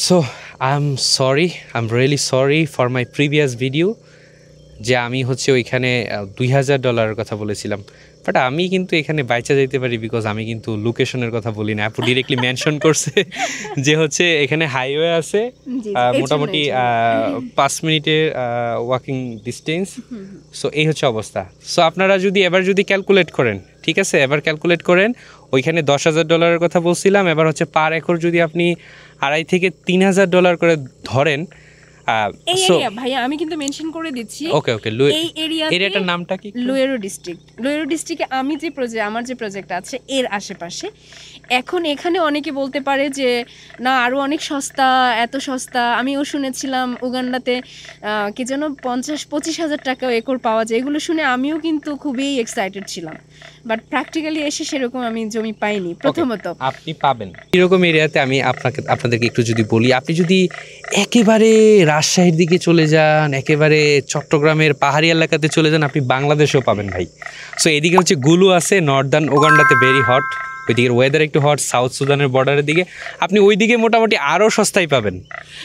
Speaker 2: So I am really sorry for my previous video যে আমি হচ্ছে ওইখানে $2,000 কথা বলেছিলাম। বাট আমি কিন্তু এখানে বাইচা যাইতে পারি, বিকজ আমি কিন্তু লোকেশনের কথা বলি না। আপু ডিরেক্টলি মেনশন করছে যে হচ্ছে এখানে হাইওয়ে আছে, মোটামুটি 5 মিনিটের ওয়াকিং ডিস্টেন্স। সো এই হচ্ছে অবস্থা। সো আপনারা যদি এবার যদি ক্যালকুলেট করেন, ঠিক আছে, এবার ক্যালকুলেট করেন, ওইখানে $10,000 কথা বলছিলাম, এবার হচ্ছে পার একর যদি আপনি $2,500 থেকে $3,000 করে ধরেন।
Speaker 1: এই
Speaker 2: সো
Speaker 1: এরিয়া ভাইয়া আমি কিন্তু মেনশন করে দিচ্ছি।
Speaker 2: ওকে,
Speaker 1: এই
Speaker 2: এরিয়াটার নামটা কি?
Speaker 1: লোয়েরো ডিস্ট্রিক্টে আমি যে আমার যে প্রজেক্ট আছে এর আশেপাশে। এখন এখানে অনেকে বলতে পারে যে না, আরও অনেক সস্তা, এত সস্তা। আমিও শুনেছিলাম উগান্ডাতে কি যেন 50-25 হাজার টাকা একর পাওয়া যায়। এগুলো শুনে আমিও কিন্তু খুবই এক্সাইটেড ছিলাম, বাট প্র্যাকটিক্যালি এসে সেরকম আমি জমি পাইনি। প্রথমত
Speaker 2: আপনি পাবেন এরকম এরিয়াতে। আমি আপনাদেরকে একটু যদি বলি, আপনি যদি একেবারে রাজশাহীর দিকে চলে যান, একেবারে চট্টগ্রামের পাহাড়ি এলাকাতে চলে যান, আপনি বাংলাদেশেও পাবেন ভাই। সো এদিকে হচ্ছে গুলু আছে, নর্দার্ন উগান্ডাতে ভেরি হট, ওইদিকের ওয়েদার একটু হট, সাউথ সুদানের বর্ডারের দিকে আপনি ওইদিকে মোটামুটি আরও সস্তায় পাবেন।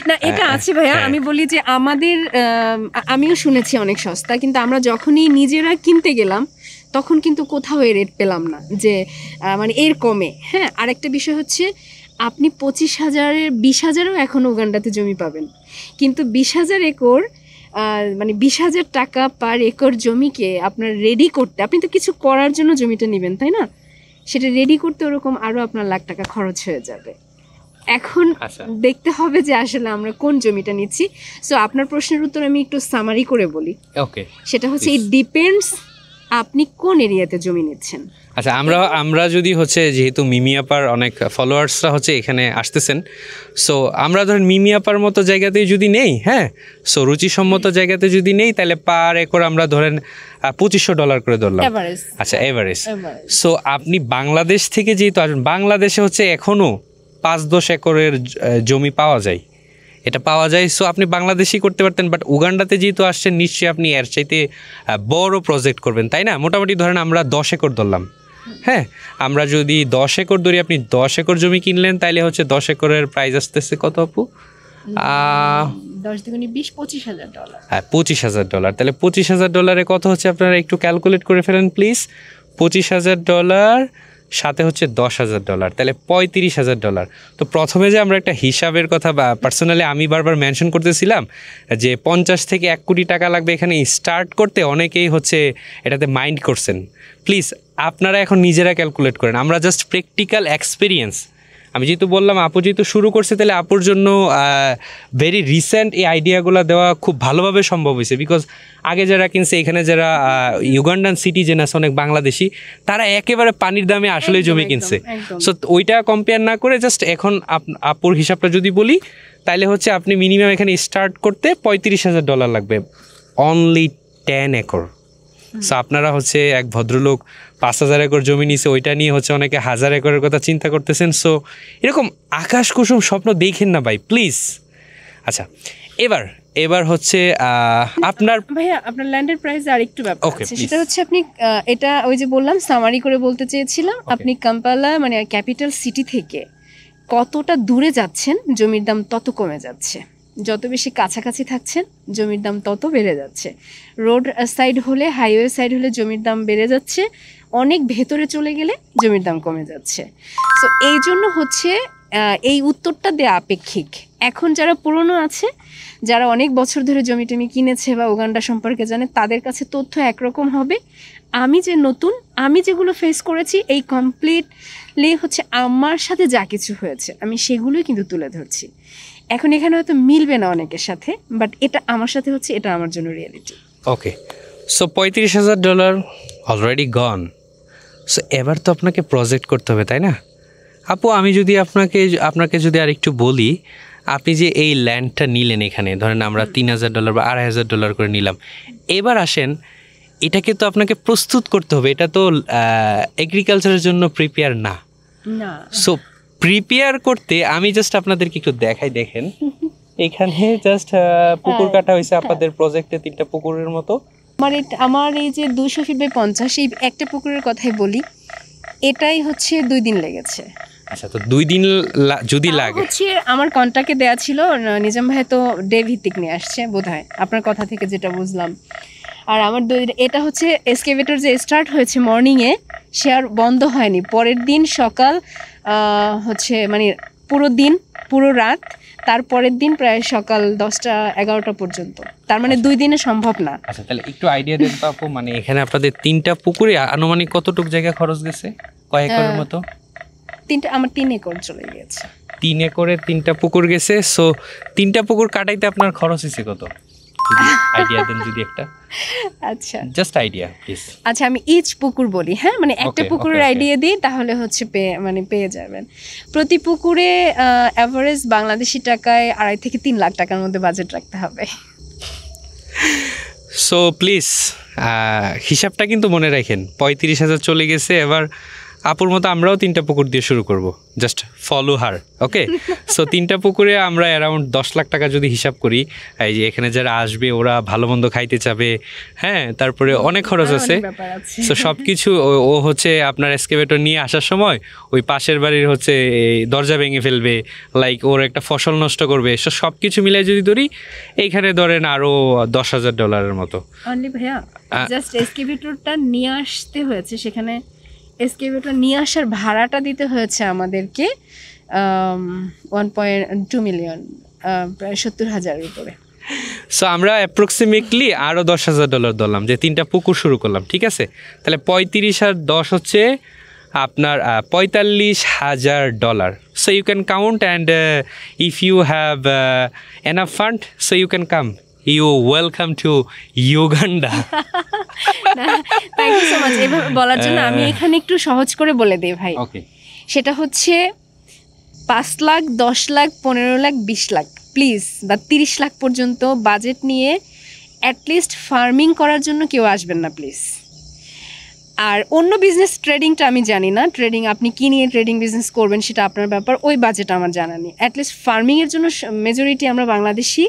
Speaker 1: না, এটা আছে ভাইয়া। আমি বলি যে আমাদের আমিও শুনেছি অনেক সস্তা, কিন্তু আমরা যখনই নিজেরা কিনতে গেলাম তখন কিন্তু কোথাও এর রেট পেলাম না যে মানে এর কমে। হ্যাঁ, আরেকটা বিষয় হচ্ছে আপনি 25,000-এর 20,000-ও এখন উগান্ডাতে জমি পাবেন, কিন্তু 20,000 একর মানে 20,000 টাকা পার একর জমিকে আপনার রেডি করতে, আপনি তো কিছু করার জন্য জমিটা নেবেন তাই না, সেটা রেডি করতে ওরকম আরও আপনার লাখ টাকা খরচ হয়ে যাবে। এখন দেখতে হবে যে আসলে আমরা কোন জমিটা নিচ্ছি। সো আপনার প্রশ্নের উত্তর আমি একটু সামারি করে বলি।
Speaker 2: ওকে,
Speaker 1: সেটা হচ্ছে ইট ডিপেন্ডস আপনি কোন এরিয়াতে জমি নিচ্ছেন।
Speaker 2: আচ্ছা, আমরা যদি হচ্ছে, যেহেতু মিমি আপার অনেক ফলোয়ার্সরা হচ্ছে এখানে আসতেছেন, সো আমরা ধরেন মিমি আপার মতো জায়গাতেই যদি নেই, হ্যাঁ, সো রুচিসম্মত জায়গাতে যদি নেই, তাহলে পার একর আমরা ধরেন $2,500 করে ধরলাম। আচ্ছা, এভারেজ। সো আপনি বাংলাদেশ থেকে যেহেতু আসবেন, বাংলাদেশে হচ্ছে এখনও 5-10 একরের জমি পাওয়া যায়, এটা পাওয়া যায়। সো আপনি বাংলাদেশই করতে পারতেন, বাট উগান্ডাতে যেহেতু আসছেন নিশ্চয়ই আপনি এর চাইতে বড় প্রজেক্ট করবেন, তাই না? মোটামুটি ধরেন আমরা 10 একর ধরলাম। হ্যাঁ, আমরা যদি 10 একর ধরি, আপনি 10 একর জমি কিনলেন, তাইলে হচ্ছে 10 একরের প্রাইস আসতেছে কত আপু?
Speaker 1: 10 দুগুণে 20, $25,000।
Speaker 2: হ্যাঁ, $25,000। তাহলে $25,000 কত হচ্ছে আপনারা একটু ক্যালকুলেট করে ফেলেন প্লিজ। $25,000 সাথে হচ্ছে $10,000, তাহলে $35,000। তো প্রথমে যে আমরা একটা হিসাবের কথা বা পার্সোনালি আমি বারবার মেনশন করতেছিলাম যে 50 থেকে 1 কোটি টাকা লাগবে এখানে স্টার্ট করতে, অনেকেই হচ্ছে এটাতে মাইন্ড করছেন। প্লিজ আপনারা এখন নিজেরা ক্যালকুলেট করেন, আমরা জাস্ট প্র্যাকটিক্যাল এক্সপিরিয়েন্স। আমি যেহেতু বললাম আপু যেহেতু শুরু করছে, তাহলে আপুর জন্য ভেরি রিসেন্ট এই আইডিয়াগুলো দেওয়া খুব ভালোভাবে সম্ভব হয়েছে। বিকজ আগে যারা কিনছে, এখানে যারা ইউগান্ডান সিটিজেন আছে অনেক বাংলাদেশি, তারা একেবারে পানির দামে আসলে জমি কিনছে। সো ওইটা কম্পেয়ার না করে জাস্ট এখন আপুর হিসাবটা যদি বলি, তাহলে হচ্ছে আপনি মিনিমাম এখানে স্টার্ট করতে $35,000 লাগবে, অনলি 10 একর। সো আপনারা হচ্ছে এক ভদ্রলোক 5,000 একর জমি নিছে, ওইটা নিয়ে হচ্ছে অনেকে 1,000 একরের কথা চিন্তা করতেছেন। সো এরকম আকাশ কুসুম স্বপ্ন দেখেন না ভাই, প্লিজ। আচ্ছা, এবার হচ্ছে আপনার
Speaker 1: ভাইয়া আপনার ল্যান্ডের প্রাইস আর একটু ব্যাপার আছে। সেটা হচ্ছে আপনি এটা ওই যে বললাম সামারি করে বলতে চেয়েছিলাম, আপনি কাম্পালা মানে ক্যাপিটাল সিটি থেকে কতটা দূরে যাচ্ছেন জমির দাম তত কমে যাচ্ছে। যত বেশি কাছাকাছি থাকছেন জমির দাম তত বেড়ে যাচ্ছে। রোড সাইড হলে, হাইওয়ে সাইড হলে জমির দাম বেড়ে যাচ্ছে, অনেক ভেতরে চলে গেলে জমির দাম কমে যাচ্ছে। সো এই জন্য হচ্ছে এই উত্তরটা দেয়া আপেক্ষিক। এখন যারা পুরনো আছে, যারা অনেক বছর ধরে জমি টমি কিনেছে বা উগান্ডা সম্পর্কে জানে, তাদের কাছে তথ্য একরকম হবে। আমি যে নতুন, আমি যেগুলো ফেস করেছি, এই কমপ্লিটলি হচ্ছে আমার সাথে যা কিছু হয়েছে আমি সেগুলোই কিন্তু তুলে ধরছি। এখন এখানে হয়তো মিলবে না অনেকের সাথে, বাট এটা আমার সাথে হচ্ছে, এটা আমার জন্য রিয়েলিটি।
Speaker 2: ওকে, সো $35,000 অলরেডি গন। সো এবার তো আপনাকে প্রজেক্ট করতে হবে, তাই না আপু? আমি যদি আপনাকে যদি আর একটু বলি, আপনি যে এই ল্যান্ডটা নিলেন এখানে, ধরেন আমরা $3,000 বা $2,500 করে নিলাম, এবার আসেন এটাকে তো আপনাকে প্রস্তুত করতে হবে। এটা তো এগ্রিকালচারের জন্য প্রিপেয়ার না। সো প্রিপেয়ার করতে আমি জাস্ট আপনাদেরকে একটু দেখাই, দেখেন এখানে জাস্ট পুকুর কাটা হয়েছে আপনাদের প্রজেক্টে 3টা পুকুরের মতো।
Speaker 1: আমার এই যে 200 ফিট বাই 50, এই একটা পুকুরের কথাই বলি, এটাই হচ্ছে 2 দিন লেগেছে।
Speaker 2: আচ্ছা, তো 2 দিন যদি লাগে
Speaker 1: হচ্ছে আমার কন্ট্রাক্টে দেয়া ছিল, নিজাম ভাই তো ডে ভিত্তিক নিয়ে আসছে বোধহয়, আপনার কথা থেকে যেটা বুঝলাম। আর আমার এটা হচ্ছে এক্সকেভেটর যে স্টার্ট হয়েছে মর্নিংয়ে, সে আর বন্ধ হয়নি। পরের দিন সকাল হচ্ছে মানে পুরো দিন, পুরো রাত, তারপরের দিন প্রায় সকাল 10টা-11টা পর্যন্ত। তার মানে 2 দিনে সম্ভব না।
Speaker 2: আচ্ছা, তাহলে একটু আইডিয়া দেন তো আপু, মানে এখানে আপনাদের 3টা পুকুরে আনুমানিক কতটুকু জায়গা খরচ গেছে? কয় একরের মতো?
Speaker 1: আমার 3 একর চলে গিয়েছে।
Speaker 2: 3 একরে 3টা পুকুর গেছে। সো 3টা পুকুর কাটাইতে আপনার খরচ হয়েছে কত? আইডিয়া দেন যদি একটা।
Speaker 1: আচ্ছা,
Speaker 2: জাস্ট আইডিয়া প্লিজ।
Speaker 1: আচ্ছা, আমি ইচ পুকুর বলি, হ্যাঁ, মানে একটা পুকুরের আইডিয়া দিই, তাহলে হচ্ছে পেয়ে যাবেন। প্রতি পুকুরে অ্যাভারেজ বাংলাদেশি টাকায় 2.5 থেকে 3 লাখ টাকার মধ্যে বাজেট রাখতে হবে।
Speaker 2: সো প্লিজ হিসাবটা কিন্তু মনে রাখেন, 35,000 চলে গেছে। এবার আপুর মতো আমরাও 3টা পুকুর দিয়ে শুরু করব, জাস্ট ফলো হার। ওকে, সো 3টা পুকুরে আমরা অ্যারাউন্ড 10 লাখ টাকা যদি হিসাব করি, এই যে এখানে যারা আসবে ওরা ভালো মন্দ খাইতে চাবে, হ্যাঁ, তারপরে অনেক খরচ আছে। সো সব কিছু ও হচ্ছে আপনার এক্সকেভেটর নিয়ে আসার সময় ওই পাশের বাড়ির হচ্ছে দরজা ভেঙে ফেলবে, লাইক ওর একটা ফসল নষ্ট করবে। সো সব কিছু মিলাই যদি ধরি, এইখানে ধরেন আরও $10,000 মতো।
Speaker 1: অনলি ভাইয়া জাস্ট এক্সকেভেটরটা নিয়ে আসতে হয়েছে, সেখানে এক্সকেভেটর নিয়ে আসার ভাড়াটা দিতে হয়েছে আমাদেরকে 1.2 মিলিয়ন, প্রায় 70,000-এর উপরে।
Speaker 2: সো আমরা অ্যাপ্রক্সিমেটলি আরও $10,000 ধরলাম যে 3টা পুকুর শুরু করলাম, ঠিক আছে? তাহলে 35 আর 10 হচ্ছে আপনার $45,000। So you can count, and if you have enough fund, so you can come. You welcome to Uganda.
Speaker 1: Thank you so much এভাবে বলার জন্য। আমি এখানে একটু সহজ করে বলে দিই ভাই।
Speaker 2: ওকে,
Speaker 1: সেটা হচ্ছে 5 লাখ, 10 লাখ, 15 লাখ, 20 লাখ প্লিজ, বা 30 লাখ পর্যন্ত বাজেট নিয়ে অ্যাটলিস্ট ফার্মিং করার জন্য কেউ আসবেন না প্লিজ। আর অন্য বিজনেস, ট্রেডিংটা আমি জানি না, ট্রেডিং আপনি কি নিয়ে ট্রেডিং বিজনেস করবেন সেটা আপনার ব্যাপার, ওই বাজেট আমার জানা নেই। অ্যাটলিস্ট ফার্মিংয়ের জন্য মেজরিটি আমরা বাংলাদেশি,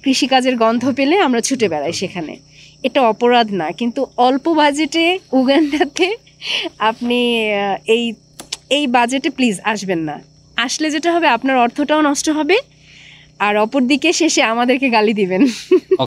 Speaker 1: কৃষিকাজের গন্ধ পেলে আমরা ছুটে বেড়াই সেখানে, এটা অপরাধ না। কিন্তু অল্প বাজেটে উগান্ডাতে আপনি এই বাজেটে প্লিজ আসবেন না। আসলে যেটা হবে, আপনার অর্থটাও নষ্ট হবে, আর অপরদিকে শেষে আমাদেরকে গালি দিবেন।